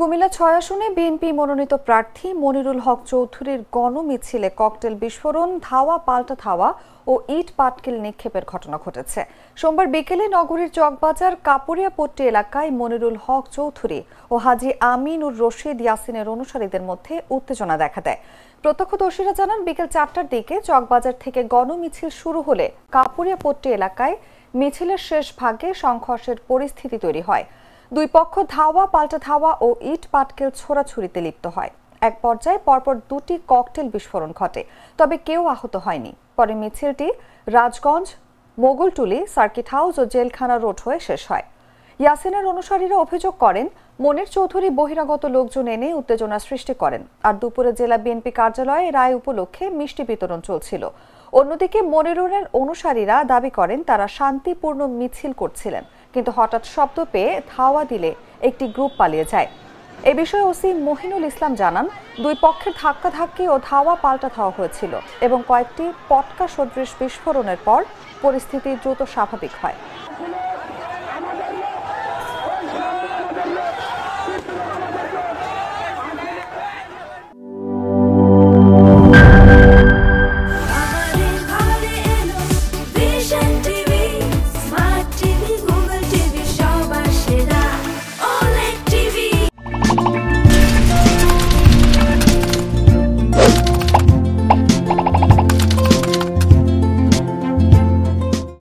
কুমিল্লা ৬ আসনে বিএনপি মনোনীত প্রার্থী মনিরুল হক চৌধুরীর গণমিছিলে ককটেল বিস্ফোরণ, ধাওয়া পাল্টা ধাওয়া ও ইট পাটকেল নিক্ষেপের ঘটনা ঘটেছে। সোমবার বিকেলে নগরীর চকবাজার কাপুরিয়াপট্টি এলাকায় মনিরুল হক চৌধুরী ও হাজী আমিনুর রশিদ ইয়াসিনের অনুসারীদের মধ্যে উত্তেজনা দেখা দেয়। প্রত্যক্ষদর্শীরা জানান, বিকেল ৪টার দিকে চকবাজার থেকে গণমিছিল শুরু হলে কাপুরিয়াপট্টি এলাকায় মিছিলের শেষ ভাগে সংঘর্ষের পরিস্থিতি তৈরি হয়। দুই পক্ষ ধাওয়া পাল্টা ধাওয়া ও ইট পাটকেল ছোড়াছুড়িতে লিপ্ত হয়। এক পর্যায়ে পরপর দুটি ককটেল বিস্ফোরণ ঘটে, তবে কেউ আহত হয়নি। পরে মিছিলটি রাজগঞ্জ, মোগলটুলি, সার্কিট হাউস ও জেলখানা রোড হয়ে শেষ হয়। ইয়াসিনের অনুসারীরা অভিযোগ করেন, মনির চৌধুরী বহিরাগত লোকজন এনে উত্তেজনা সৃষ্টি করেন। আর দুপুরে জেলা বিএনপি কার্যালয়ে রায় উপলক্ষে মিষ্টি বিতরণ চলছিল। অন্যদিকে মনিরুলের অনুসারীরা দাবি করেন তারা শান্তিপূর্ণ মিছিল করছিলেন, কিন্তু হঠাৎ শব্দ পেয়ে ধাওয়া দিলে একটি গ্রুপ পালিয়ে যায়। এ বিষয়ে ওসি মহিনুল ইসলাম জানান, দুই পক্ষের ধাক্কাধাক্কি ও ধাওয়া পাল্টা ধাওয়া হয়েছিল এবং কয়েকটি পটকা সদৃশ বিস্ফোরণের পর পরিস্থিতি দ্রুত স্বাভাবিক হয়।